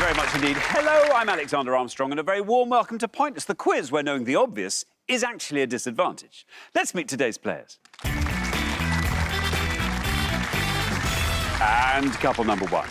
very much indeed. Hello, I'm Alexander Armstrong, and a very warm welcome to Pointless, the quiz where knowing the obvious is actually a disadvantage. Let's meet today's players. And couple number one.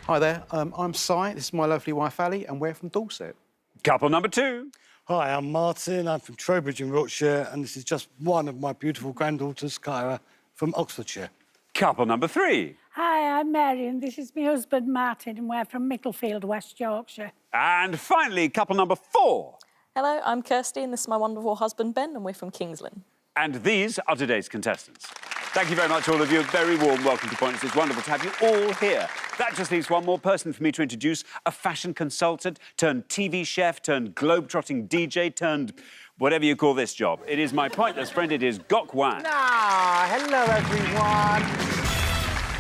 Hi there, I'm Si, this is my lovely wife Ali, and we're from Dorset. Couple number two. Hi, I'm Martin, I'm from Trowbridge in Wiltshire, and this is just one of my beautiful granddaughters, Kyra, from Oxfordshire. Couple number three. Hi, I'm Mary, and this is my husband, Martin, and we're from Micklefield, West Yorkshire. And finally, couple number four. Hello, I'm Kirsty, and this is my wonderful husband, Ben, and we're from Kings Lynn. And these are today's contestants. Thank you very much, all of you. A very warm welcome to Pointless. It's wonderful to have you all here. That just leaves one more person for me to introduce, a fashion consultant, turned TV chef, turned globe-trotting DJ, turned whatever you call this job. It is my Pointless friend, it is Gok Wan. Hello, everyone.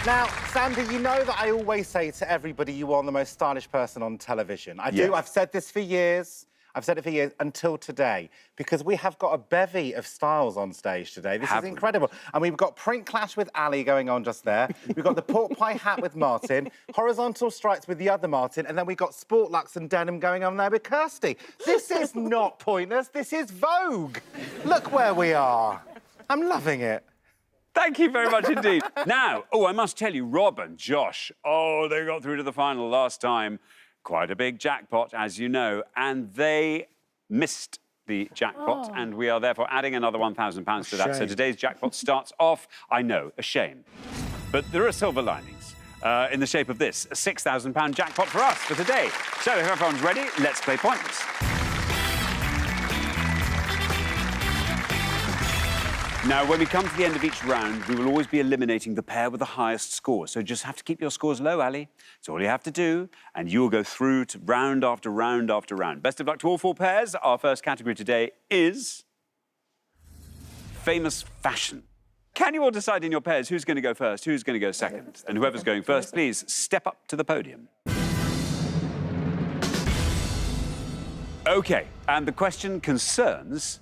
Now, Sandy, you know that I always say to everybody you are the most stylish person on television. I do. Yes. I've said this for years. I've said it for years until today, because we have got a bevy of styles on stage today. This is incredible. And we've got print clash with Ali going on just there. We've got the pork pie hat with Martin, horizontal stripes with the other Martin, and then we've got sport lux and denim going on there with Kirsty. This is not Pointless, this is Vogue. Look where we are. I'm loving it. Thank you very much indeed. Now, I must tell you, Rob and Josh, they got through to the final last time. Quite a big jackpot, as you know, and they missed the jackpot, and we are therefore adding another £1,000 to that. So today's jackpot starts off, I know, a shame. But there are silver linings in the shape of this, a £6,000 jackpot for us for today. So if everyone's ready, let's play Pointless. Now, when we come to the end of each round, we will always be eliminating the pair with the highest score. So just have to keep your scores low, Ali. That's all you have to do, and you will go through to round after round after round. Best of luck to all four pairs. Our first category today is famous fashion. Can you all decide in your pairs who's going to go first, who's going to go second? And whoever's going first, please step up to the podium. OK, and the question concerns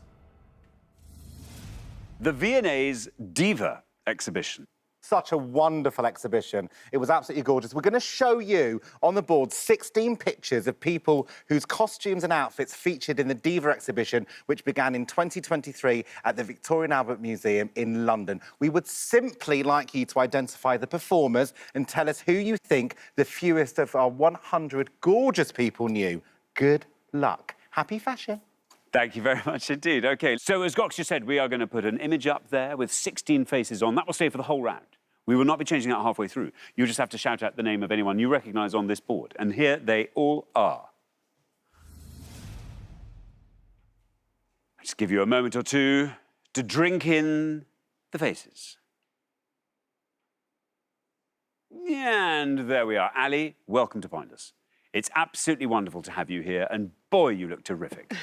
the V&A's Diva exhibition. Such a wonderful exhibition. It was absolutely gorgeous. We're going to show you on the board 16 pictures of people whose costumes and outfits featured in the Diva exhibition, which began in 2023 at the Victoria and Albert Museum in London. We would simply like you to identify the performers and tell us who you think the fewest of our 100 gorgeous people knew. Good luck. Happy fashion. Thank you very much indeed. OK, so as Gox just said, we are going to put an image up there with 16 faces on. That will stay for the whole round. We will not be changing that halfway through. You just have to shout out the name of anyone you recognise on this board. And here they all are. I'll just give you a moment or two to drink in the faces. And there we are. Ali, welcome to Pointless. It's absolutely wonderful to have you here, and boy, you look terrific.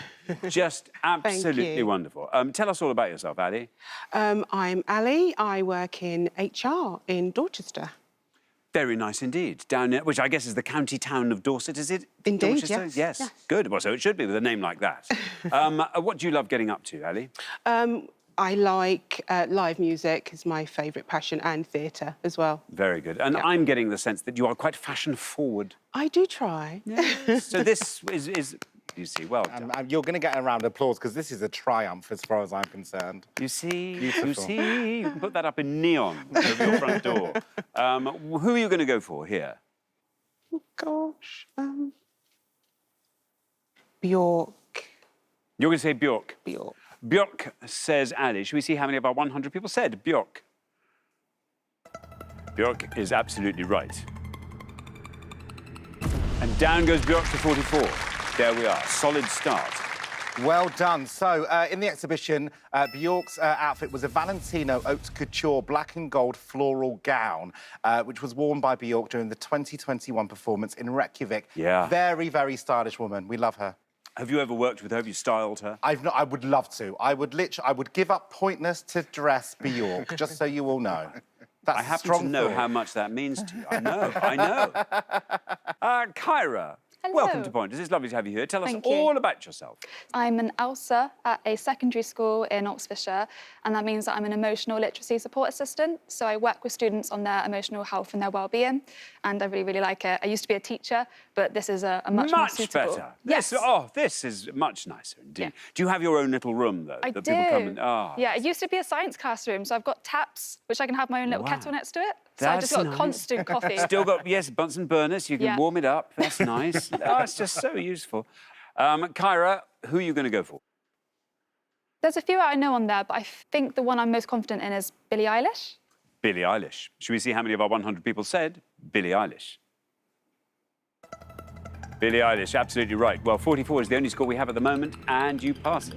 Just absolutely wonderful. Tell us all about yourself, Ali. I'm Ali. I work in HR in Dorchester. Very nice indeed. Down there, which I guess is the county town of Dorset, is it? Indeed, Dorchester? yes. Yes. Good. Well, so it should be with a name like that. What do you love getting up to, Ali? I like live music is my favourite passion, and theatre as well. Very good. And I'm getting the sense that you are quite fashion-forward. I do try. Yes. So this is, you see, well done. You're going to get a round of applause, because this is a triumph as far as I'm concerned. You see, Beautiful. you see, you can put that up in neon over your front door. Who are you going to go for here? Oh, gosh. Bjork. You're going to say Bjork? Bjork. Bjork says Ali. Should we see how many of our 100 people said Bjork? Bjork is absolutely right. And down goes Bjork to 44. There we are. Solid start. Well done. So, in the exhibition, Bjork's outfit was a Valentino haute couture black and gold floral gown, which was worn by Bjork during the 2021 performance in Reykjavik. Yeah. Very, very stylish woman. We love her. Have you ever worked with her? Have you styled her? I've not. I would love to. I would give up Pointless to dress Bjork, just so you all know. That's I happen strong to know thought. how much that means to you. I know, I know. Kyra, Hello. Welcome to Pointers. It's lovely to have you here. Tell us Thank you. all about yourself. I'm an ELSA at a secondary school in Oxfordshire, and that means that I'm an emotional literacy support assistant. So I work with students on their emotional health and their well-being, and I really, really like it. I used to be a teacher, but this is a much more suitable. Better. Yes. This is much nicer indeed. Yeah. Do you have your own little room, though? I that do. people come in? Ah. Yeah, it used to be a science classroom, so I've got taps, which I can have my own little Wow. kettle next to it. So I just That's got nice. constant coffee. Still got, yes, Bunsen burners. You can Yeah. warm it up. That's nice. Oh, it's just so useful. Kyra, who are you going to go for? There's a few I know on there, but I think the one I'm most confident in is Billie Eilish. Billie Eilish. Should we see how many of our 100 people said Billie Eilish? Billie Eilish, absolutely right. Well, 44 is the only score we have at the moment, and you pass it.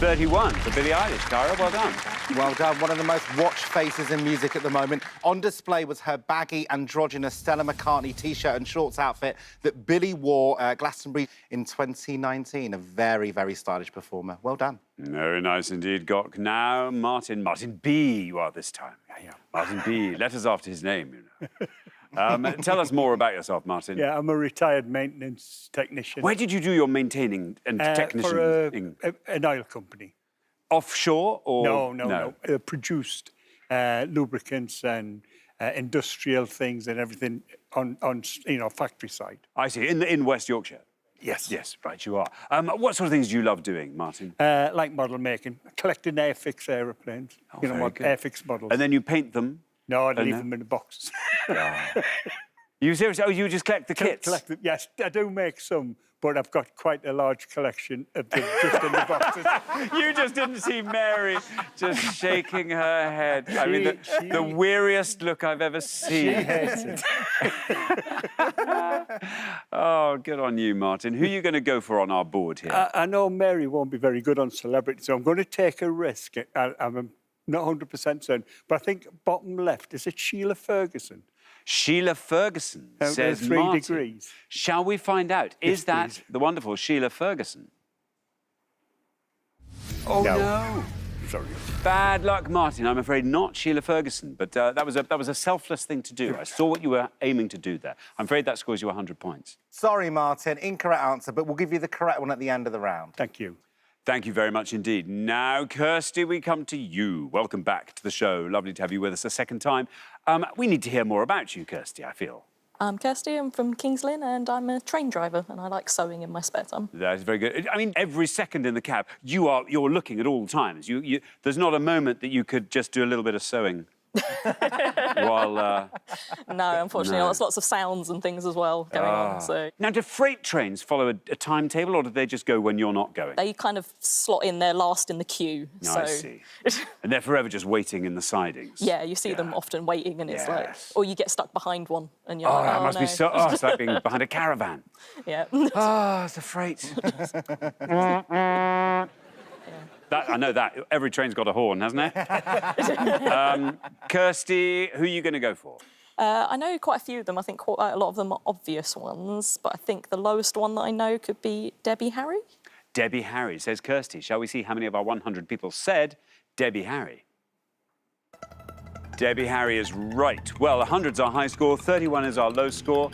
31 for Billie Eilish. Kyra, well done. Well done. One of the most watched faces in music at the moment. On display was her baggy, androgynous Stella McCartney T-shirt and shorts outfit that Billie wore at Glastonbury in 2019. A very, very stylish performer. Well done. Very nice indeed, Gok. Now, Martin B. you are this time. Yeah. Martin B. Letters after his name, you know. Tell us more about yourself, Martin. Yeah, I'm a retired maintenance technician. Where did you do your maintaining and technician? For an oil company. Offshore or No. Produced lubricants and industrial things and everything on factory side. I see. In West Yorkshire. Yes. Yes, right, you are. What sort of things do you love doing, Martin? Like model making, collecting Airfix aeroplanes. very good. Airfix models. And then you paint them. No, I'd leave them in the boxes. You seriously? Oh, you just collect the kits? Collect them. Yes, I do make some, but I've got quite a large collection of them just in the boxes. You just didn't see Mary just shaking her head. I mean, the weariest look I've ever seen. She hates it. Oh, good on you, Martin. Who are you going to go for on our board here? I know Mary won't be very good on celebrity, so I'm going to take a risk. I'm not 100% certain, but I think bottom left, is it Sheila Ferguson? Sheila Ferguson, says 3 Martin. degrees. Shall we find out? Yes, Is that please. the wonderful Sheila Ferguson? Oh, no. Sorry. Bad luck, Martin. I'm afraid not Sheila Ferguson, but that was a selfless thing to do. I saw what you were aiming to do there. I'm afraid that scores you 100 points. Sorry, Martin. Incorrect answer, but we'll give you the correct one at the end of the round. Thank you. Thank you very much indeed. Now, Kirsty, we come to you. Welcome back to the show. Lovely to have you with us a second time. We need to hear more about you, Kirsty, I feel. I'm Kirsty, I'm from Kings Lynn, and I'm a train driver, and I like sewing in my spare time. That is very good. I mean, every second in the cab, you're looking at all times. There's not a moment that you could just do a little bit of sewing while... No, unfortunately, No. there's lots of sounds and things as well going on, so... Now, do freight trains follow a timetable, or do they just go when you're not going? They kind of slot in there last in the queue, No, so... I see. And they're forever just waiting in the sidings. Yeah, you see them often waiting, and it's like... Yes. Or you get stuck behind one, and you're Oh, like, that must no. be so... Oh, it's like being behind a caravan. Yeah. Ah, it's a freight. I know that. Every train's got a horn, hasn't it? Kirsty, who are you going to go for? I know quite a few of them. I think quite a lot of them are obvious ones, but I think the lowest one that I know could be Debbie Harry. Debbie Harry, says Kirsty. Shall we see how many of our 100 people said Debbie Harry? Debbie Harry is right. Well, 100's our high score, 31 is our low score.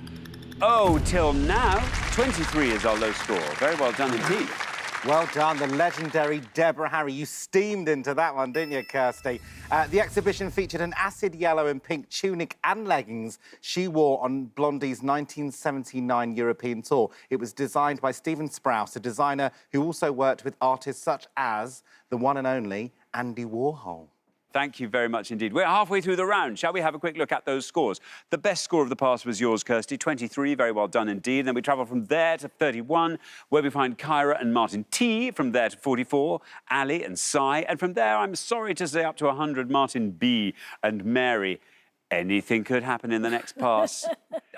Oh, till now, 23 is our low score. Very well done indeed. Well done, the legendary Deborah Harry. You steamed into that one, didn't you, Kirsty? The exhibition featured an acid yellow and pink tunic and leggings she wore on Blondie's 1979 European tour. It was designed by Stephen Sprouse, a designer who also worked with artists such as the one and only Andy Warhol. Thank you very much indeed. We're halfway through the round. Shall we have a quick look at those scores? The best score of the past was yours, Kirsty, 23. Very well done indeed. And then we travel from there to 31, where we find Kyra and Martin T. From there to 44, Ali and Sai. And from there, I'm sorry to say, up to 100, Martin B. and Mary. Anything could happen in the next pass.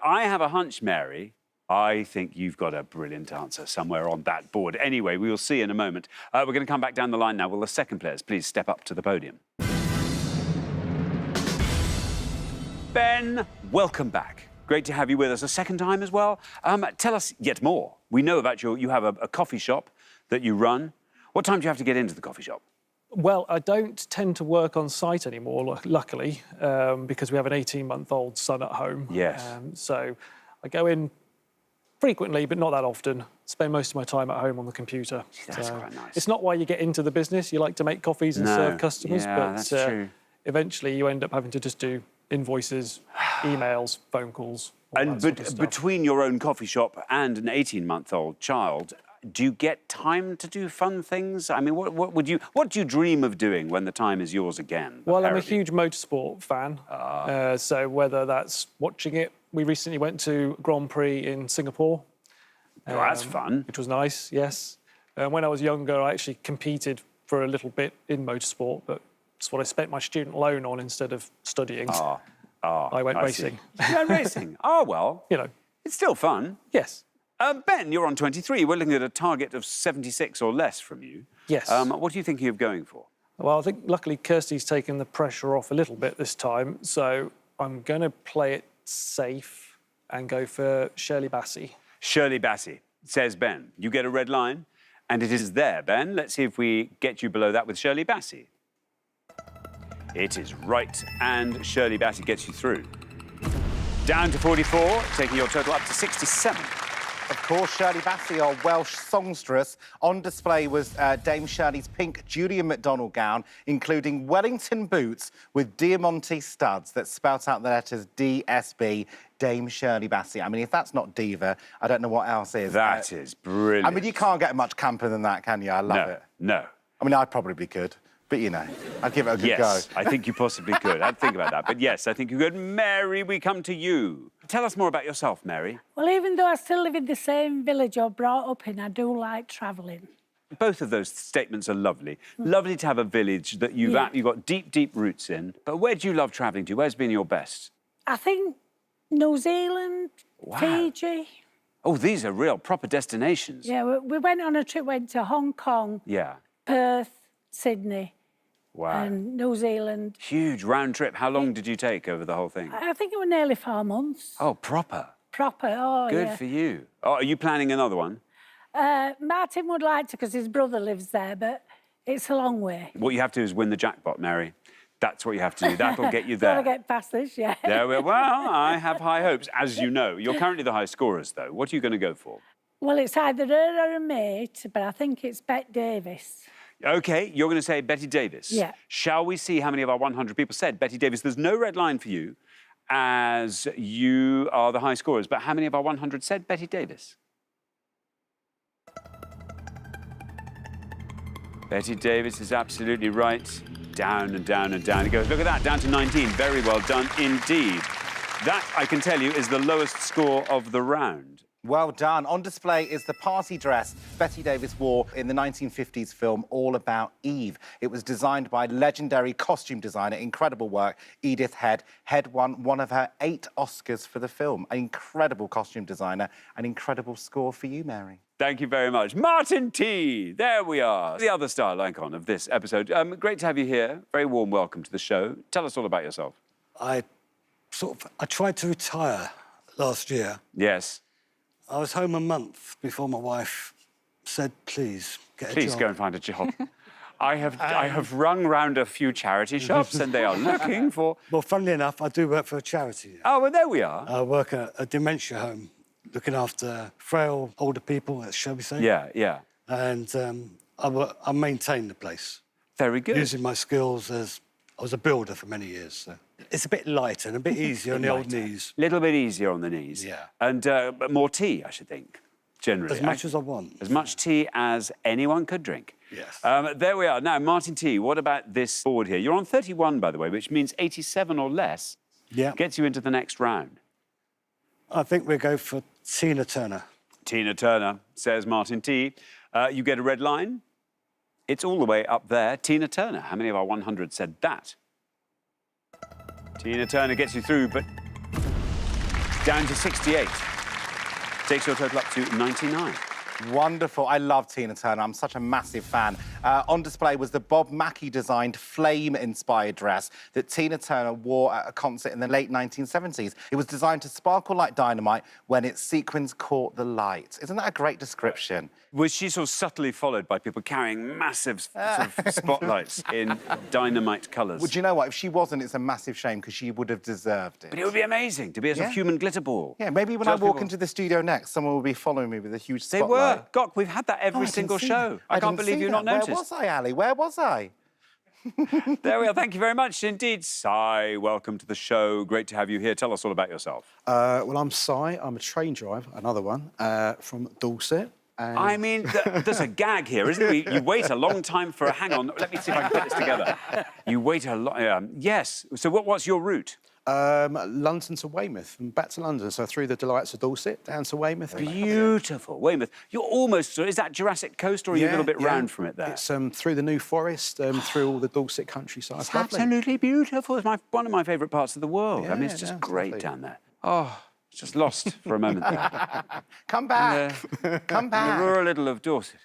I have a hunch, Mary. I think you've got a brilliant answer somewhere on that board. Anyway, we will see in a moment. We're going to come back down the line now. Will the second players please step up to the podium? Ben, welcome back. Great to have you with us a second time as well. Tell us yet more. We know about you have a coffee shop that you run. What time do you have to get into the coffee shop? Well, I don't tend to work on site anymore, luckily, because we have an 18-month-old son at home. Yes. So I go in frequently, but not that often. Spend most of my time at home on the computer. That's quite nice. It's not why you get into the business. You like to make coffees and serve customers, yeah, but that's true. Eventually you end up having to just do invoices, emails, phone calls. all And that sort of stuff. between your own coffee shop and an 18-month-old child, do you get time to do fun things? I mean, what do you dream of doing when the time is yours again? Well, I'm a Parody? huge motorsport fan. So whether that's watching it, we recently went to Grand Prix in Singapore. Oh, that's fun. Which was nice, yes. When I was younger, I actually competed for a little bit in motorsport, but it's what I spent my student loan on instead of studying. I went racing. You went racing? Oh, well. You know. It's still fun. Yes. Ben, you're on 23. We're looking at a target of 76 or less from you. Yes. What are you thinking of going for? Well, I think luckily Kirsty's taken the pressure off a little bit this time, so I'm going to play it safe and go for Shirley Bassey. Shirley Bassey, says Ben. You get a red line, and it is there, Ben. Let's see if we get you below that with Shirley Bassey. It is right, and Shirley Bassey gets you through. Down to 44, taking your total up to 67. Of course, Shirley Bassey, our Welsh songstress. On display was Dame Shirley's pink Julian McDonald gown, including Wellington boots with diamante studs that spout out the letters DSB, Dame Shirley Bassey. I mean, if that's not diva, I don't know what else is. That is brilliant. I mean, you can't get much camper than that, can you? I love it. No. I mean, I probably could, but, you know, I'd give it a good go. Yes, I think you possibly could. I'd think about that. But yes, I think you could. Mary, we come to you. Tell us more about yourself, Mary. Well, even though I still live in the same village I brought up in, I do like travelling. Both of those statements are lovely. Lovely to have a village that you've got deep, deep roots in. But where do you love travelling to? Where's been your best? I think New Zealand, Fiji. Oh, these are real proper destinations. Yeah, we went on a trip, went to Hong Kong, Yeah. Perth, Sydney, Wow. and New Zealand. Huge round trip. How long did you take over the whole thing? I think it was nearly 4 months. Oh, proper. Proper, oh, Good yeah. for you. Oh, are you planning another one? Martin would like to because his brother lives there, but it's a long way. What you have to do is win the jackpot, Mary. That's what you have to do. That'll get you there. Gotta get past this, yeah. Yeah, well, I have high hopes, as you know. You're currently the high scorers, though. What are you going to go for? Well, it's either her or a mate, but I think it's Bette Davis. OK, you're going to say Betty Davis. Yeah. Shall we see how many of our 100 people said Betty Davis? There's no red line for you, as you are the high scorers. But how many of our 100 said Betty Davis? Betty Davis is absolutely right. Down and down and down it goes. Look at that, down to 19. Very well done indeed. That, I can tell you, is the lowest score of the round. Well done. On display is the party dress Betty Davis wore in the 1950s film All About Eve. It was designed by legendary costume designer, incredible work, Edith Head. Head won one of her 8 Oscars for the film. An incredible costume designer, an incredible score for you, Mary. Thank you very much. Martin T. There we are. The other style icon of this episode. Great to have you here. Very warm welcome to the show. Tell us all about yourself. I tried to retire last year. Yes. I was home a month before my wife said, please, get a job. Please go and find a job. I have rung round a few charity shops and they are looking for... Well, funnily enough, I do work for a charity. Oh, well, there we are. I work at a dementia home, looking after frail, older people, shall we say. Yeah, yeah. And I maintain the place. Very good. Using my skills as... I was a builder for many years, so... It's a bit lighter and a bit easier on the old knees. A little bit easier on the knees. Yeah. And but more tea, I should think, generally. As much as I want. As much tea as anyone could drink. Yes. There we are. Now, Martin T., what about this board here? You're on 31, by the way, which means 87 or less gets you into the next round. I think we'll go for Tina Turner. Tina Turner, says Martin T. You get a red line. It's all the way up there. Tina Turner. How many of our 100 said that? Tina Turner gets you through, but down to 68. Takes your total up to 99. Wonderful. I love Tina Turner. I'm such a massive fan. On display was the Bob Mackie-designed flame-inspired dress that Tina Turner wore at a concert in the late 1970s. It was designed to sparkle like dynamite when its sequins caught the light. Isn't that a great description? Was she sort of subtly followed by people carrying massive sort of spotlights in dynamite colours? Well, do you know what? If she wasn't, it's a massive shame because she would have deserved it. But it would be amazing to be a sort of human glitter ball. Yeah, maybe when I walk into the studio next, someone will be following me with a huge They spotlight. were. Gok, we've had that every single show. I can't believe you've not noticed. Where was I, Ali? Where was I? There we are. Thank you very much indeed. Si, welcome to the show. Great to have you here. Tell us all about yourself. Well, I'm Si. I'm a train driver, another one, from Dorset. And... I mean, there's a gag here, isn't there? You wait a long time for a... Hang on, let me see if I can put this together. You wait a long... yes. So what's your route? London to Weymouth and back to London. So through the delights of Dorset, down to Weymouth. Beautiful. Weymouth. You're almost... Is that Jurassic Coast or are you a little bit round from it there? It's through the New Forest, through all the Dorset countryside. It's absolutely beautiful. It's one of my favourite parts of the world. Yeah, I mean, it's just great lovely. down there. Oh, just lost for a moment there. Come back. Come back. The rural little of Dorset.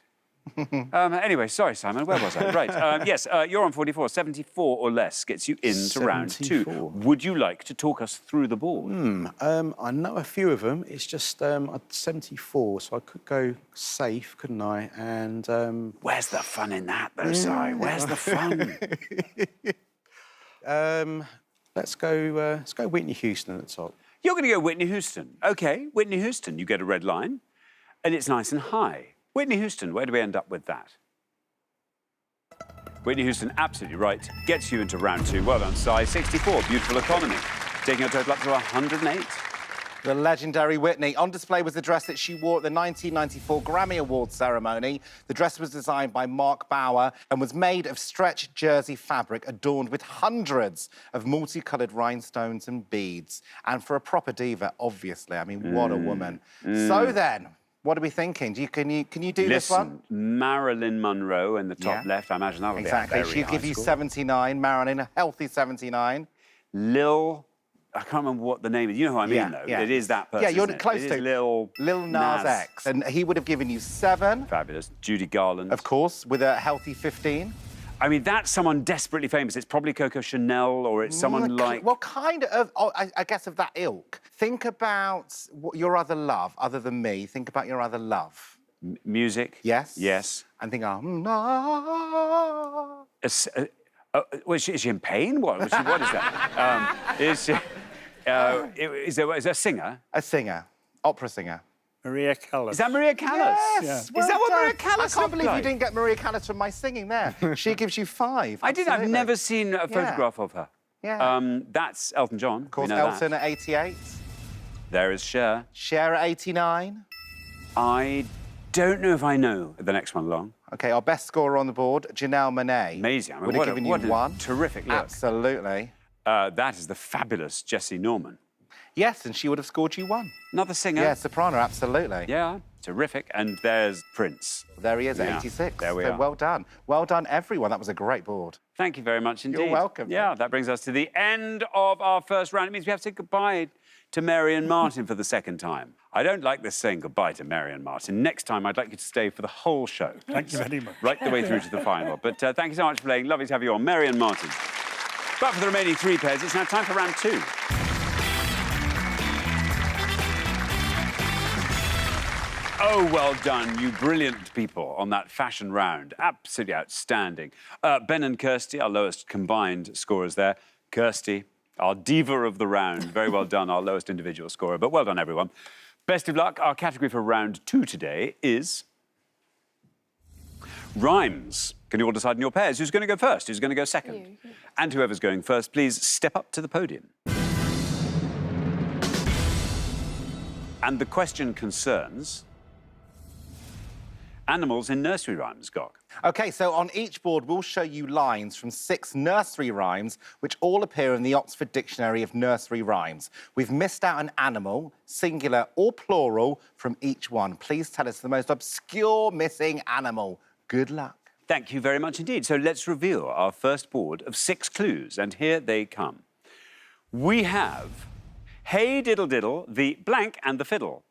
Anyway, sorry, Simon, where was I? Right, yes, you're on 44. 74 or less gets you into round 2. Would you like to talk us through the board? I know a few of them. It's just 74, so I could go safe, couldn't I? And where's the fun in that, though, Si? Where's the fun? let's go Whitney Houston at the top. You're going to go Whitney Houston. OK, Whitney Houston, you get a red line, and it's nice and high. Whitney Houston, where do we end up with that? Whitney Houston, absolutely right. Gets you into round 2. Well done, Si. 64, beautiful economy. Taking a total up to 108. The legendary Whitney. On display was the dress that she wore at the 1994 Grammy Awards ceremony. The dress was designed by Mark Bauer and was made of stretch jersey fabric adorned with hundreds of multicoloured rhinestones and beads. And for a proper diva, obviously. I mean, what a woman. So then, what are we thinking? Can you do this one? Marilyn Monroe in the top left. I imagine that'll be a very She'll give you score. 79. Marilyn, a healthy 79. Lil... I can't remember what the name is. You know who I mean, though. It is that person. Yeah, you're isn't it? close It to is Lil Nas X. And he would have given you 7. Fabulous. Judy Garland. Of course, with a healthy 15. I mean, that's someone desperately famous. It's probably Coco Chanel or it's someone like... Well, kind of, I guess, of that ilk. Think about your other love, other than me. Think about your other love. Music? Yes. Yes. And think, is she in pain? What is that? Is there a singer? A singer. Opera singer. Maria Callas. Is that Maria Callas? Yes. Yeah. Well Is that what done. Maria Callas I can't looked believe like? you didn't get Maria Callas from my singing there. She gives you 5. I did. I've Absolutely. never seen a photograph of her. Yeah. That's Elton John. Of course, Elton at 88. There is Cher. Cher at 89. I don't know if I know the next one along. OK, our best scorer on the board, Janelle Monáe. Amazing. I mean, would have given you 1. Terrific look. Absolutely. That is the fabulous Jessie Norman. Yes, and she would have scored you 1. Another singer. Yeah, soprano, absolutely. Yeah, terrific. And there's Prince. There he is at 86. There we So are. well done. Well done, everyone. That was a great board. Thank you very much indeed. You're welcome. Yeah, that brings us to the end of our first round. It means we have to say goodbye to Marion Martin for the second time. I don't like this saying goodbye to Marion Martin. Next time, I'd like you to stay for the whole show. Thank you very much. Right the way through to the final. But thank you so much for playing. Lovely to have you on. Marion Martin. But for the remaining 3 pairs, it's now time for round 2. Oh, well done, you brilliant people on that fashion round. Absolutely outstanding. Ben and Kirsty, our lowest combined scorers there. Kirsty, our diva of the round. Very well done, our lowest individual scorer. But well done, everyone. Best of luck. Our category for round 2 today is rhymes. Can you all decide in your pairs who's going to go first, who's going to go second? You. And whoever's going first, please step up to the podium. And the question concerns animals in nursery rhymes, Gok. OK, so on each board, we'll show you lines from 6 nursery rhymes, which all appear in the Oxford Dictionary of Nursery Rhymes. We've missed out an animal, singular or plural, from each one. Please tell us the most obscure missing animal. Good luck. Thank you very much indeed. So let's reveal our first board of 6 clues, and here they come. We have Hey Diddle Diddle, the blank and the fiddle.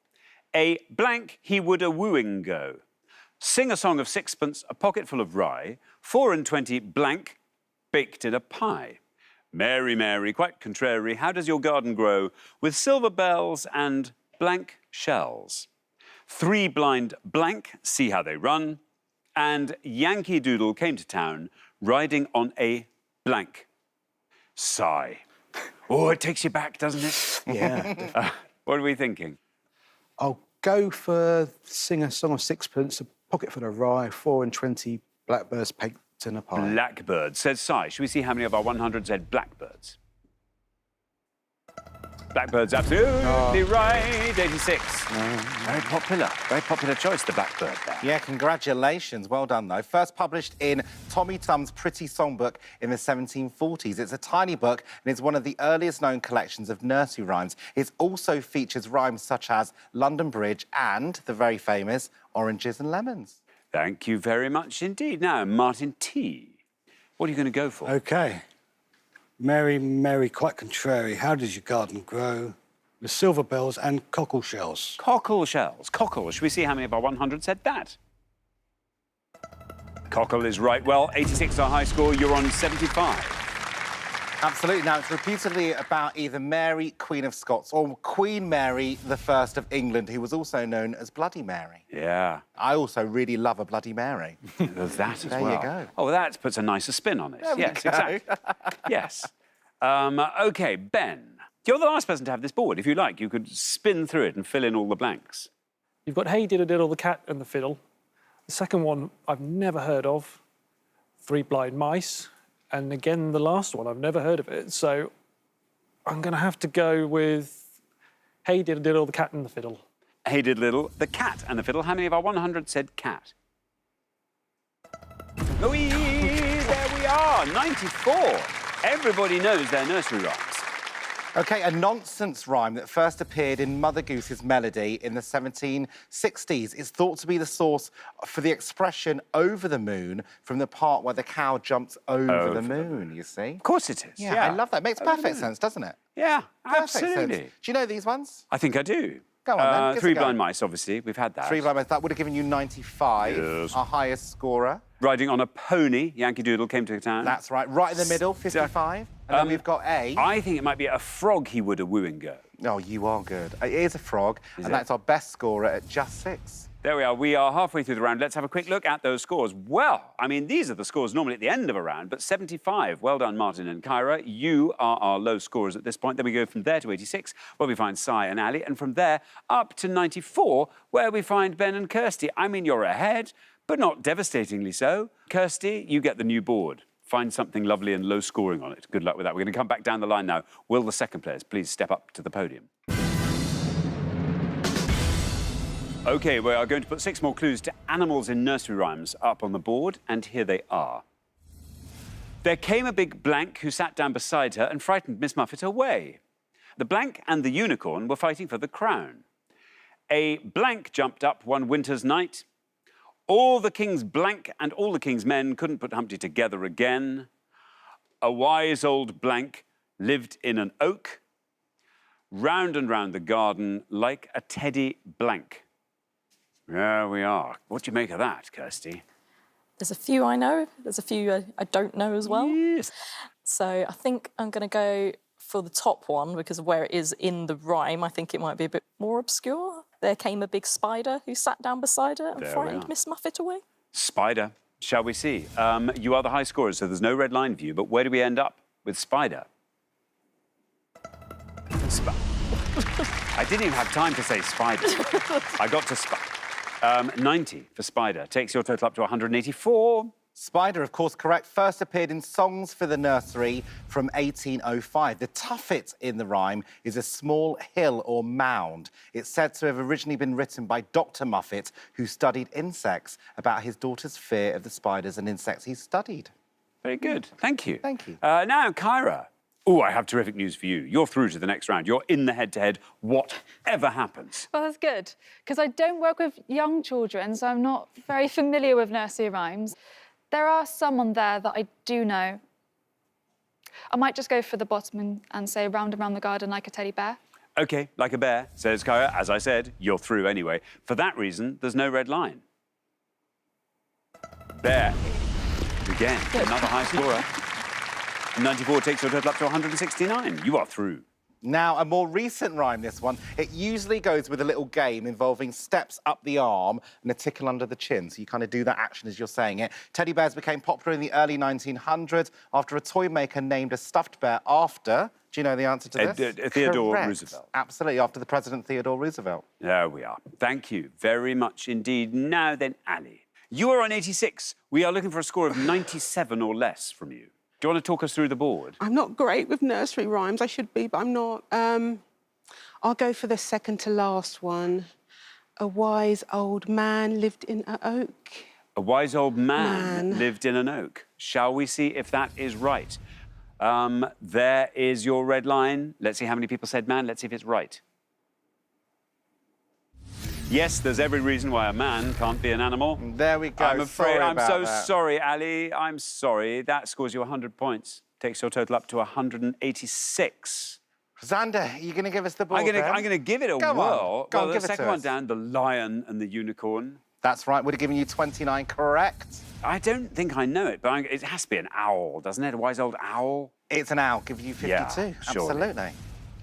A blank he would a wooing go. Sing a song of sixpence, a pocket full of rye, 4 and 20 blank baked in a pie. Mary, Mary, quite contrary, how does your garden grow? With silver bells and blank shells. 3 blind blank, see how they run. And Yankee Doodle came to town riding on a blank. Sigh. Oh, it takes you back, doesn't it? Yeah. What are we thinking? I'll go for sing a song of sixpence, a pocket full of rye, 4 and 20 blackbirds baked in a pie. Blackbird, says Si. Should we see how many of our 100 said blackbirds? Blackbird's absolutely right, 86. Very popular choice, the blackbird there. Yeah, congratulations. Well done, though. First published in Tommy Tum's Pretty Songbook in the 1740s. It's a tiny book, and it's one of the earliest known collections of nursery rhymes. It also features rhymes such as London Bridge and the very famous Oranges and Lemons. Thank you very much indeed. Now, Martin T, what are you going to go for? OK. Mary, Mary, quite contrary, how does your garden grow? With silver bells and cockle shells. Cockle shells. Cockle. Should we see how many of our 100 said that? Cockle is right. Well, 86 is our high score. You're on 75. Absolutely. Now, it's repeatedly about either Mary, Queen of Scots, or Queen Mary I of England, who was also known as Bloody Mary. Yeah. I also really love a Bloody Mary. There's that as well. There you go. Oh, well, that puts a nicer spin on it. There we Yes, go. exactly. Yes. OK, Ben. You're the last person to have this board. If you like, you could spin through it and fill in all the blanks. You've got Hey Diddle Diddle, the cat and the fiddle. The second one I've never heard of, 3 blind mice. And again, the last one, I've never heard of it. So I'm going to have to go with Hey Diddle Diddle, the cat and the fiddle. Hey Diddle Diddle, the cat and the fiddle. How many of our 100 said cat? There we are, 94. Everybody knows their nursery rhymes. OK, a nonsense rhyme that first appeared in Mother Goose's Melody in the 1760s. It's thought to be the source for the expression over the moon from the part where the cow jumps over the moon, you see? Of course it is. Yeah, I love that. Makes perfect sense, doesn't it? Yeah, Perfect absolutely. sense. Do you know these ones? I think I do. Go on, then. Give us 3 a go. blind mice, obviously. We've had that. 3 blind mice. That would have given you 95, Yes. our highest scorer. Riding on a pony, Yankee Doodle came to town. That's right. Right in the middle, 55. And then we've got A. I think it might be a frog he would a wooing go. Oh, you are good. It is a frog, Is and it? that's our best scorer at just 6. There we are. We are halfway through the round. Let's have a quick look at those scores. Well, I mean, these are the scores normally at the end of a round, but 75. Well done, Martin and Kyra. You are our low scorers at this point. Then we go from there to 86, where we find Si and Ali, and from there up to 94, where we find Ben and Kirsty. I mean, you're ahead, but not devastatingly so. Kirsty, you get the new board. Find something lovely and low scoring on it. Good luck with that. We're going to come back down the line now. Will the second players please step up to the podium? OK, we are going to put 6 more clues to animals in nursery rhymes up on the board, and here they are. There came a big blank who sat down beside her and frightened Miss Muffet away. The blank and the unicorn were fighting for the crown. A blank jumped up one winter's night. All the king's blank and all the king's men couldn't put Humpty together again. A wise old blank lived in an oak, round and round the garden like a teddy blank. There we are. What do you make of that, Kirsty? There's a few I know. There's a few I don't know as well. Yes. So I think I'm going to go for the top one because of where it is in the rhyme. I think it might be a bit more obscure. There came a big spider who sat down beside her and There we frightened are. Miss Muffet away. Spider, shall we see? You are the high scorers, so there's no red line for you, but where do we end up with spider? I didn't even have time to say spider. I got to 90 for spider. Takes your total up to 184. Spider, of course, correct. First appeared in Songs for the Nursery from 1805. The tuffet in the rhyme is a small hill or mound. It's said to have originally been written by Dr. Muffet, who studied insects, about his daughter's fear of the spiders and insects he studied. Very good. Thank you. Thank you. Now, Kyra. Oh, I have terrific news for you. You're through to the next round. You're in the head-to-head, whatever happens. Well, that's good, because I don't work with young children, so I'm not very familiar with nursery rhymes. There are some on there that I do know. I might just go for the bottom and say round and round the garden like a teddy bear. OK, like a bear, says Kyra. As I said, you're through anyway. For that reason, there's no red line. Bear. Again, another high scorer. 94 takes your total up to 169. You are through. Now, a more recent rhyme, this one. It usually goes with a little game involving steps up the arm and a tickle under the chin. So you kind of do that action as you're saying it. Teddy bears became popular in the early 1900s after a toy maker named a stuffed bear after... Do you know the answer to this? Theodore Correct. Roosevelt. Absolutely, after the President Theodore Roosevelt. There we are. Thank you very much indeed. Now then, Ali. You are on 86. We are looking for a score of 97 or less from you. Do you want to talk us through the board? I'm not great with nursery rhymes. I should be, but I'm not. I'll go for the second to last one. A wise old man lived in an oak. A wise old man lived in an oak. Shall we see if that is right? There is your red line. Let's see how many people said man. Let's see if it's right. Yes, there's every reason why a man can't be an animal. There we go. I'm afraid. Sorry I'm about so that. sorry, Ali. I'm sorry. That scores you 100 points. Takes your total up to 186. Xander, are you going to give us the board I'm going to give it a Go on. whirl. Go on, Well, give the it to second one us. down, the lion and the unicorn. That's right. Would have given you 29 correct. I don't think I know it, but it has to be an owl, doesn't it? A wise old owl. It's an owl. Give you 52. Yeah, surely. Absolutely.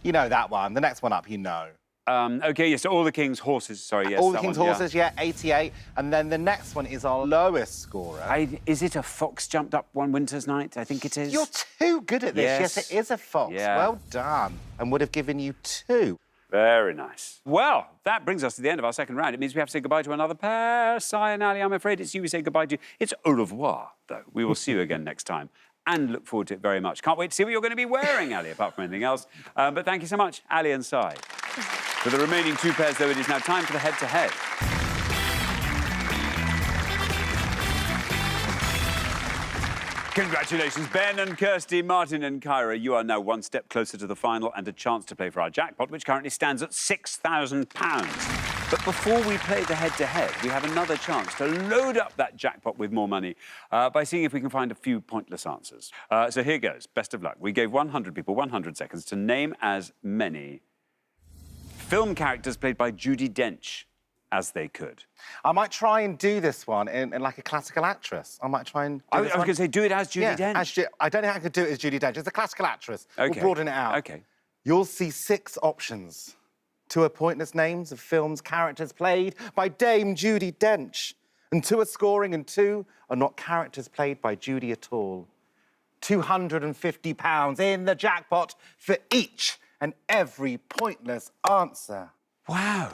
You know that one. The next one up, you know. OK, yes, so all the king's horses. Sorry, yes. All the that King's one, Horses, yeah, 88. And then the next one is our lowest scorer. Is it a fox jumped up one winter's night? I think it is. You're too good at this. Yes, it is a fox. Yeah. Well done. And would have given you 2. Very nice. Well, that brings us to the end of our second round. It means we have to say goodbye to another pair. Si and Ali, I'm afraid it's you we say goodbye to. It's au revoir, though. We will see you again next time and look forward to it very much. Can't wait to see what you're going to be wearing, Ali, apart from anything else. But thank you so much, Ali and Si. For the remaining 2 pairs, though, it is now time for the head-to-head. Congratulations, Ben and Kirsty, Martin and Kyra. You are now one step closer to the final and a chance to play for our jackpot, which currently stands at £6,000. But before we play the head-to-head, we have another chance to load up that jackpot with more money by seeing if we can find a few pointless answers. So here goes. Best of luck. We gave 100 people 100 seconds to name as many film characters played by Judi Dench as they could. I might try and do this one in like a classical actress. I might try and do I was going to say, do it as Judi Dench. I don't think I could do it as Judi Dench. It's a classical actress. OK. We'll broaden it out. OK. You'll see 6 options. 2 are pointless names of films, characters played by Dame Judi Dench. And 2 are scoring and 2 are not characters played by Judi at all. £250 in the jackpot for each and every pointless answer. Wow.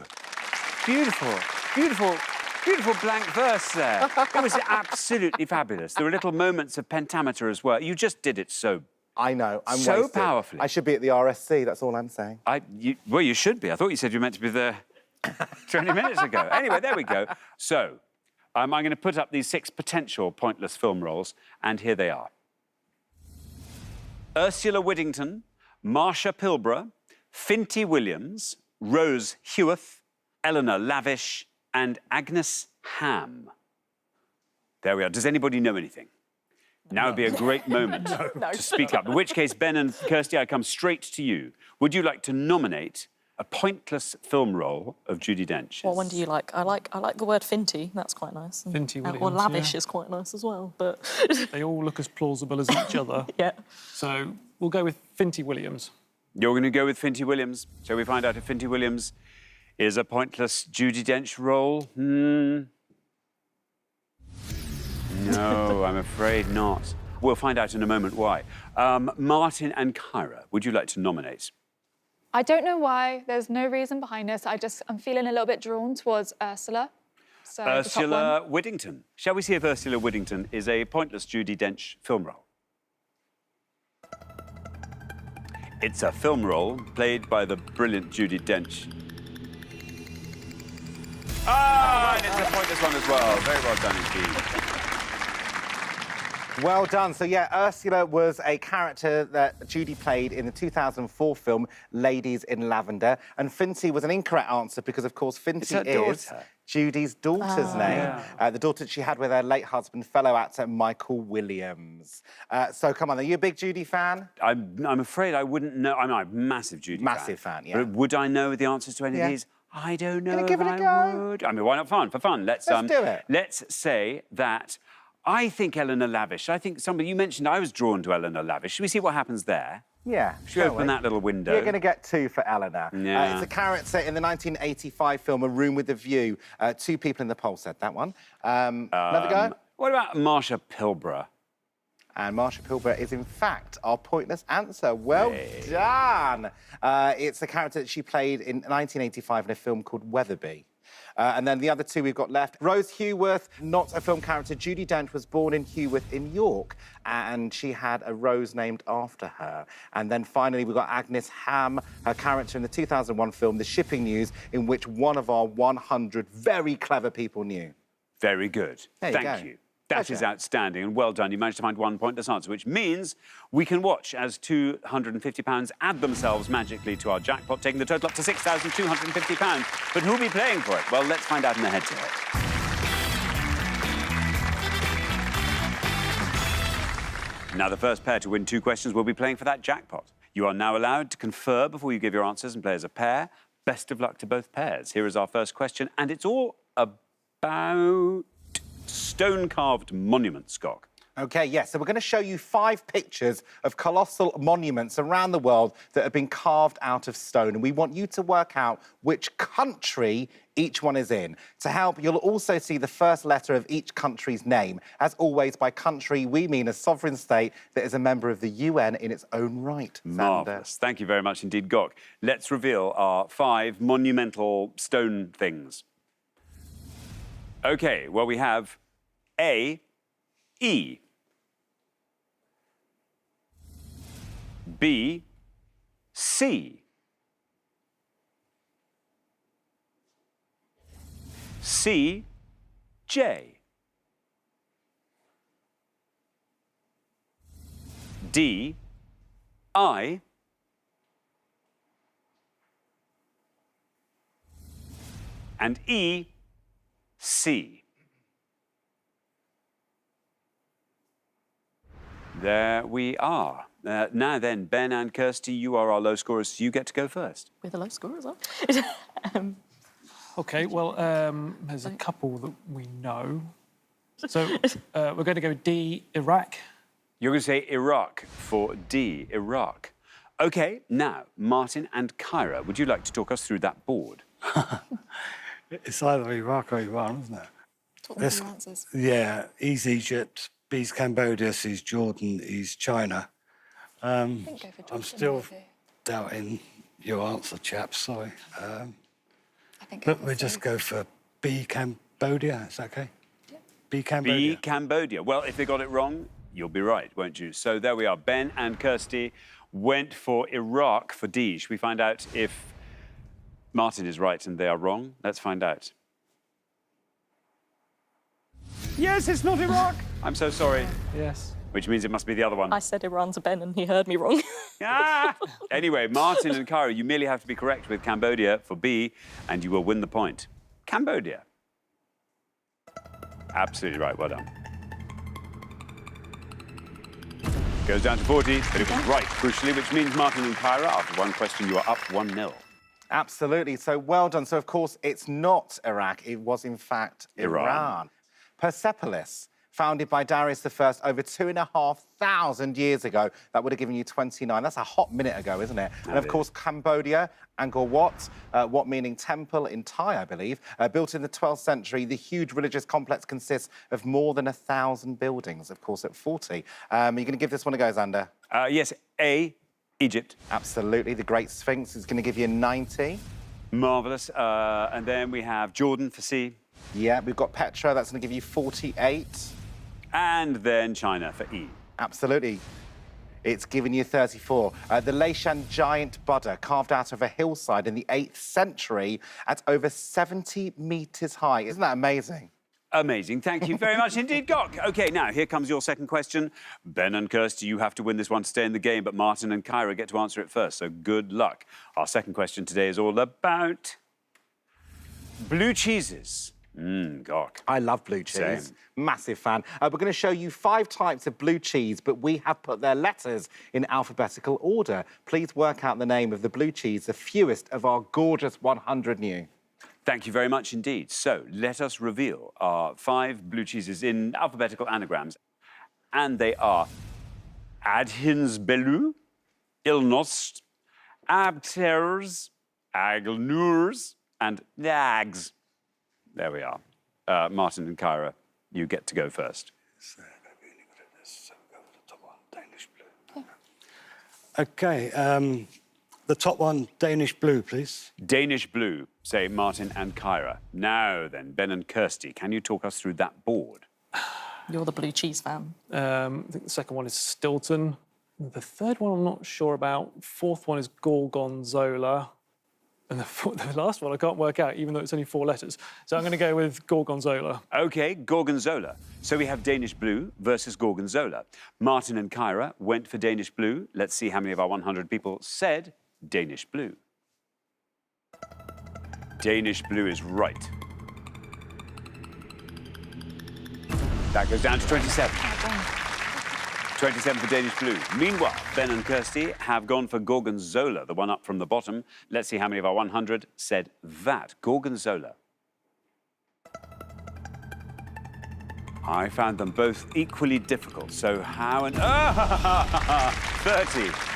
Beautiful, beautiful, beautiful blank verse there. It was absolutely fabulous. There were little moments of pentameter as well. You just did it so... I know, I'm so wasted. powerfully. I should be at the RSC, that's all I'm saying. Well, you should be. I thought you said you were meant to be there 20 minutes ago. Anyway, there we go. So, I'm going to put up these 6 potential pointless film roles, and here they are. Ursula Whittington, Marsha Pilbara, Finty Williams, Rose Heworth, Eleanor Lavish, and Agnes Ham. There we are. Does anybody know anything? Now would be a great moment to speak up. In which case, Ben and Kirsty, I come straight to you. Would you like to nominate a pointless film role of Judi Dench? What one do you like? I like the word Finty. That's quite nice. Finty Or Williams, lavish yeah. is quite nice as well. But They all look as plausible as each other. yeah. So we'll go with Finty Williams. You're going to go with Finty Williams. Shall we find out if Finty Williams is a pointless Judi Dench role? No, I'm afraid not. We'll find out in a moment why. Martin and Kyra, would you like to nominate? I don't know why. There's no reason behind this. I'm feeling a little bit drawn towards Ursula. So the top Ursula one. Whittington. Shall we see if Ursula Whittington is a pointless Judi Dench film role? It's a film role played by the brilliant Judi Dench. Ah, and it's a pointless one as well. Very well done indeed. Well done. So, yeah, Ursula was a character that Judi played in the 2004 film Ladies in Lavender. And Finty was an incorrect answer because, of course, Finty It's her is daughter. Judy's daughter's name. The daughter she had with her late husband, fellow actor Michael Williams. So come on, are you a big Judy fan? I'm afraid I wouldn't know. I'm a massive Judy Massive fan, yeah. But would I know the answers to any of Yeah. these? I don't know. Gonna give it a go? Would. I mean, why not fun? For fun, let's do it. Let's say that I think Eleanor Lavish. I think somebody you mentioned I was drawn to Eleanor Lavish. Should we see what happens there? Yeah. Should we open that little window? You're going to get 2 for Eleanor. Yeah. It's a character in the 1985 film A Room with a View. 2 people in the poll said that one. Another go? What about Marsha Pilbara? And Marsha Pilbara is, in fact, our pointless answer. Well done. It's the character that she played in 1985 in a film called Weatherby. And then the other 2 we've got left. Rose Heworth, not a film character. Judi Dench was born in Heworth in York, and she had a rose named after her. And then finally, we've got Agnes Ham, her character in the 2001 film The Shipping News, in which one of our 100 very clever people knew. Very good. Thank you. That is outstanding and well done. You managed to find 1 pointless answer, which means we can watch as £250 add themselves magically to our jackpot, taking the total up to £6,250. But who'll be playing for it? Well, let's find out in the head-to-head. Now, the first pair to win 2 questions will be playing for that jackpot. You are now allowed to confer before you give your answers and play as a pair. Best of luck to both pairs. Here is our first question, and it's all about stone-carved monuments, Scott. OK, yes, so we're going to show you 5 pictures of colossal monuments around the world that have been carved out of stone, and we want you to work out which country each one is in. To help, you'll also see the first letter of each country's name. As always, by country, we mean a sovereign state that is a member of the UN in its own right. Marvellous. Thank you very much indeed, Gok. Let's reveal our 5 monumental stone things. OK, well, we have A, E. B, C. C, J. D, I. And E, C. There we are. Now then, Ben and Kirsty, you are our low scorers, so you get to go first. We're the low scorers, are we? OK, well, there's a couple that we know. So we're going to go D, Iraq. You're going to say Iraq for D, Iraq. OK, now, Martin and Kyra, would you like to talk us through that board? It's either Iraq or Iran, isn't it? Talk me through your answers. Yeah, E's Egypt, B's Cambodia, C's Jordan, E's China. I think go for Jordan, I'm still maybe. doubting your answer, chaps, sorry. I think go But for we just C. go for B, Cambodia, is that OK? Yeah. B, Cambodia. B, Cambodia. Well, if they got it wrong, you'll be right, won't you? So there we are. Ben and Kirsty went for Iraq for D. Should we find out if Martin is right and they are wrong? Let's find out. Yes, it's not Iraq. I'm so sorry. Yes. Which means it must be the other one. I said Iran to Ben and he heard me wrong. Ah! Anyway, Martin and Kyra, you merely have to be correct with Cambodia for B, and you will win the point. Cambodia. Absolutely right, well done. Goes down to 40, but it was right, crucially, which means Martin and Kyra, after 1 question, you are up 1-0. Absolutely, so well done. So, of course, it's not Iraq, it was, in fact, Iran. Persepolis, founded by Darius I over 2,500 years ago. That would have given you 29. That's a hot minute ago, isn't it? And, of course, Cambodia, Angkor Wat, Wat meaning temple in Thai, I believe. Built in the 12th century, the huge religious complex consists of more than 1,000 buildings, of course, at 40. You're going to give this one a go, Xander? Yes, A, Egypt. Absolutely. The Great Sphinx is going to give you 90. Marvellous. And then we have Jordan for C. Yeah, we've got Petra. That's going to give you 48. And then China for E. Absolutely. It's given you 34. The Leishan giant Buddha, carved out of a hillside in the 8th century at over 70 metres high. Isn't that amazing? Amazing. Thank you very much indeed, Gok. OK, now, here comes your second question. Ben and Kirsty, you have to win this one to stay in the game, but Martin and Kyra get to answer it first, so good luck. Our second question today is all about blue cheeses. Gok. I love blue cheese. Same. Massive fan. We're going to show you 5 types of blue cheese, but we have put their letters in alphabetical order. Please work out the name of the blue cheese, the fewest of our gorgeous 100 new. Thank you very much indeed. So let us reveal our 5 blue cheeses in alphabetical anagrams. And they are Adhinsbelu, Ilnost, Abters, Aglnurs, and Nags. There we are. Martin and Kyra, you get to go first. OK, the top one, Danish blue, please. Danish blue, say Martin and Kyra. Now then, Ben and Kirsty, can you talk us through that board? You're the blue cheese fan. I think the second one is Stilton. The third one I'm not sure about. Fourth one is Gorgonzola. And the last one I can't work out, even though it's only 4 letters. So I'm going to go with Gorgonzola. OK, Gorgonzola. So we have Danish blue versus Gorgonzola. Martin and Kyra went for Danish blue. Let's see how many of our 100 people said Danish blue. Danish blue is right. That goes down to 27. 27 for Danish blue. Meanwhile, Ben and Kirsty have gone for Gorgonzola, the one up from the bottom. Let's see how many of our 100 said that. Gorgonzola. I found them both equally difficult, so how and... 30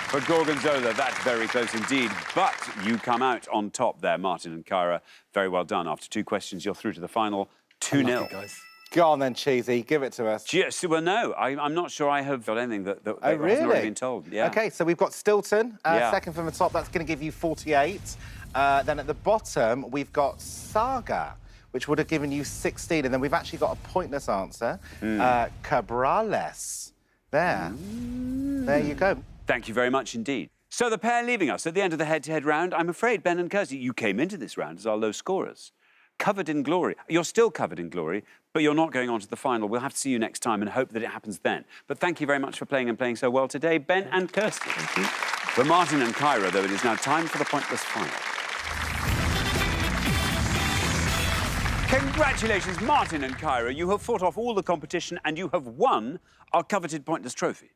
for Gorgonzola. That's very close indeed. But you come out on top there, Martin and Kyra. Very well done. After 2 questions, you're through to the final 2-0. Guys. Go on then, Cheesy, give it to us. Yes, well, no, I'm not sure I have got anything that Oh, hasn't really? already been told. Yeah. OK, so we've got Stilton, Yeah. second from the top. That's going to give you 48. Then at the bottom, we've got Saga, which would have given you 16. And then we've actually got a pointless answer, Cabrales. There. There you go. Thank you very much indeed. So the pair leaving us at the end of the head-to-head round, I'm afraid, Ben and Kirsty, you came into this round as our low scorers. Covered in glory. You're still covered in glory, but you're not going on to the final. We'll have to see you next time and hope that it happens then. But thank you very much for playing and playing so well today, Ben and Kirsty. Thank you. For Martin and Kyra, though, it is now time for the pointless final. Congratulations, Martin and Kyra. You have fought off all the competition and you have won our coveted pointless trophy.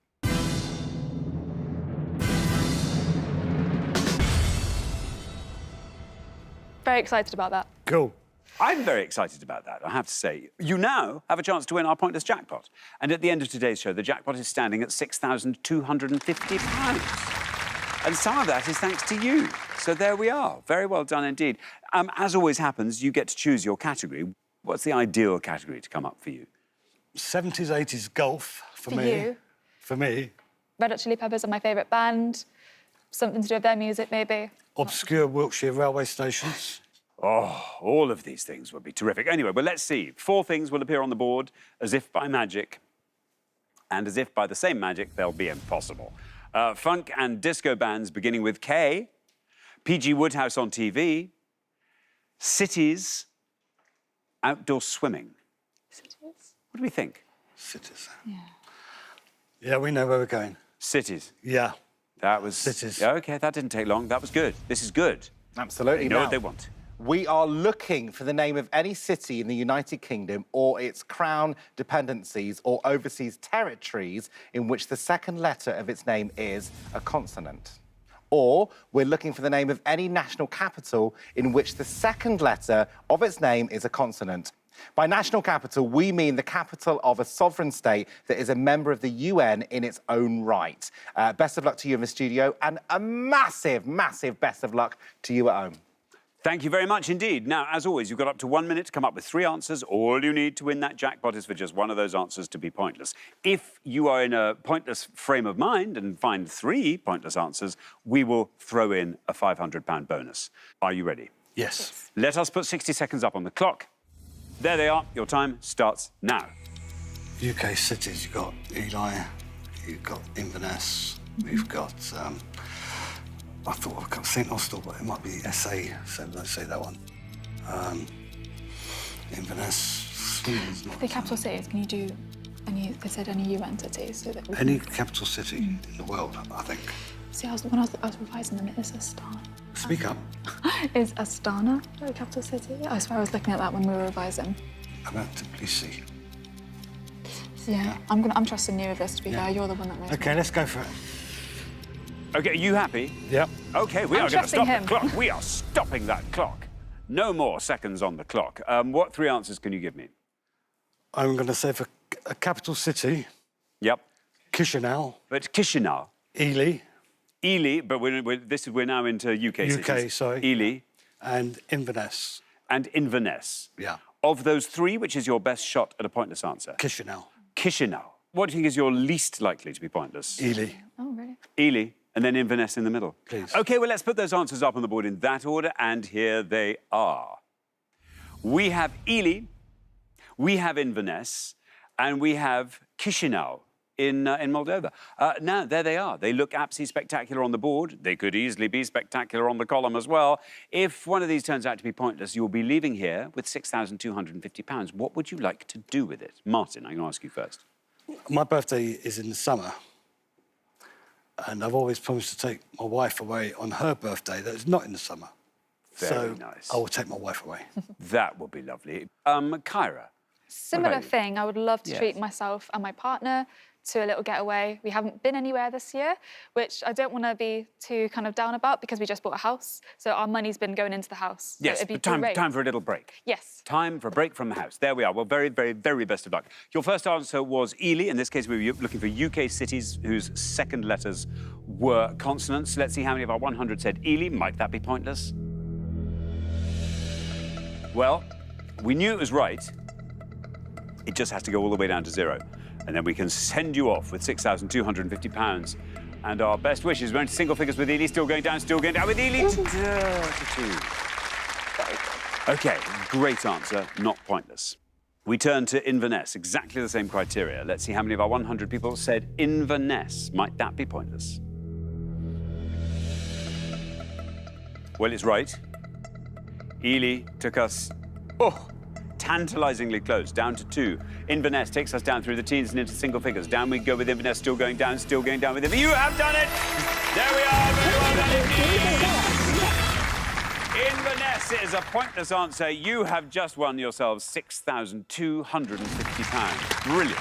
Very excited about that. Cool. I'm very excited about that, I have to say. You now have a chance to win our pointless jackpot. And at the end of today's show, the jackpot is standing at £6,250. And some of that is thanks to you. So there we are. Very well done indeed. As always happens, you get to choose your category. What's the ideal category to come up for you? 70s, 80s golf for me. You? For me. Red Hot Chili Peppers are my favourite band. Something to do with their music, maybe. Obscure Wiltshire railway stations. Oh, all of these things would be terrific. Anyway, well, let's see. 4 things will appear on the board as if by magic. And as if by the same magic, they'll be impossible. Funk and disco bands beginning with K. P.G. Woodhouse on TV. Cities. Outdoor swimming. Cities? What do we think? Cities. Yeah, we know where we're going. Cities. Yeah. That was... Cities. Yeah, OK, that didn't take long. That was good. This is good. Absolutely. They know Now, what they want. we are looking for the name of any city in the United Kingdom or its crown dependencies or overseas territories in which the second letter of its name is a consonant. Or we're looking for the name of any national capital in which the second letter of its name is a consonant. By national capital, we mean the capital of a sovereign state that is a member of the UN in its own right. Best of luck to you in the studio, and a massive, massive best of luck to you at home. Thank you very much indeed. Now, as always, you've got up to 1 minute to come up with 3 answers. All you need to win that jackpot is for just one of those answers to be pointless. If you are in a pointless frame of mind and find 3 pointless answers, we will throw in a £500 bonus. Are you ready? Yes. Let us put 60 seconds up on the clock. There they are. Your time starts now. UK cities, you've got Ely, you've got Inverness, we've got, I thought I got St Austell, but it might be SA, so let's say that one. Inverness, Sweden's not... The capital cities, can you do any, they said any UN cities? So that we Any can... capital city in the world, I think. See, when I was revising them, it is a start. Speak up. Is Astana a capital city? I swear I was looking at that when we were revising. About Tbilisi. Yeah, I'm trusting you with this, to be fair. You're the one that knows. Okay, let's go for it. OK, are you happy? Yep. OK, we I'm are going to trusting stop him. the clock. We are stopping that clock. No more seconds on the clock. What three answers can you give me? I'm going to say for a capital city, Yep. Chisinau, But Chisinau, Ely, Ely, but we're now into UK cities. UK, sorry. Ely and Inverness. and Inverness. Yeah. Of those three, which is your best shot at a pointless answer? Chisinau, Chisinau. What do you think is your least likely to be pointless? Ely. Oh, really? Ely, and then Inverness in the middle. Please. OK, well, let's put those answers up on the board in that order, and here they are. We have Ely, we have Inverness, and we have Chisinau in Moldova. Now, there they are. They look absolutely spectacular on the board. They could easily be spectacular on the column as well. If one of these turns out to be pointless, you'll be leaving here with £6,250. What would you like to do with it? Martin, I'm going to ask you first. My birthday is in the summer, and I've always promised to take my wife away on her birthday that is not in the summer. Very nice. I will take my wife away. That would be lovely. Kyra? Similar about you? thing. I would love to Yes. treat myself and my partner to a little getaway. We haven't been anywhere this year, which I don't want to be too kind of down about because we just bought a house. So our money's been going into the house. So Yes, it'd be but great. time for a little break. Yes. Time for a break from the house. There we are. Well, very, very, very best of luck. Your first answer was Ely. In this case, we were looking for UK cities whose second letters were consonants. Let's see how many of our 100 said Ely. Might that be pointless? Well, we knew it was right. It just has to go all the way down to zero. And then we can send you off with £6,250. And our best wishes, we're into single figures with Ely, still going down with Ely. to two. OK, great answer, not pointless. We turn to Inverness, exactly the same criteria. Let's see how many of our 100 people said Inverness. Might that be pointless? Well, it's right. Ely took us, tantalisingly close, down to two. Inverness takes us down through the teens and into single figures. Down we go with Inverness, still going down with Inverness. You have done it! There we are, very well done indeed. Inverness is a pointless answer. You have just won yourselves £6,250. Brilliant.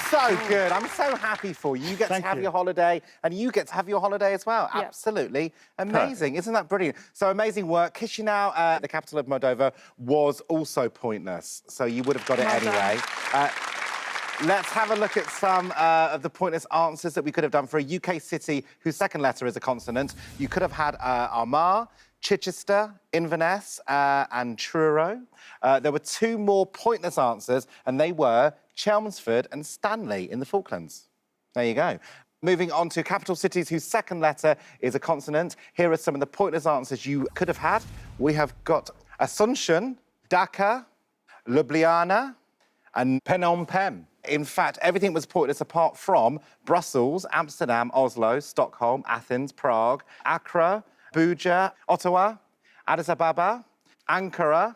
So good. I'm so happy for you. You get to have your holiday, and you get to have your holiday as well. Yeah. Absolutely amazing. Isn't that brilliant? So amazing work. Chisinau, the capital of Moldova, was also pointless. So you would have got it anyway. Let's have a look at some of the pointless answers that we could have done for a UK city whose second letter is a consonant. You could have had Armagh, Chichester, Inverness, and Truro. There were two more pointless answers, and they were Chelmsford and Stanley in the Falklands. There you go. Moving on to capital cities whose second letter is a consonant. Here are some of the pointless answers you could have had. We have got Asuncion, Dhaka, Ljubljana, and Phnom Penh. In fact, everything was pointless apart from Brussels, Amsterdam, Oslo, Stockholm, Athens, Prague, Accra, Abuja, Ottawa, Addis Ababa, Ankara,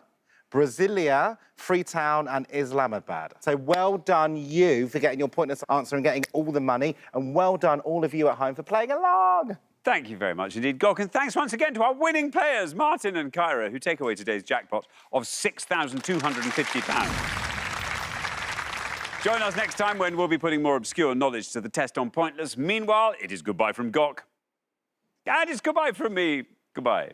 Brasilia, Freetown and Islamabad. So well done you for getting your pointless answer and getting all the money, and well done all of you at home for playing along. Thank you very much indeed, Gok, and thanks once again to our winning players, Martin and Kyra, who take away today's jackpot of £6,250. Join us next time when we'll be putting more obscure knowledge to the test on Pointless. Meanwhile, it is goodbye from Gok. And it's goodbye from me. Goodbye.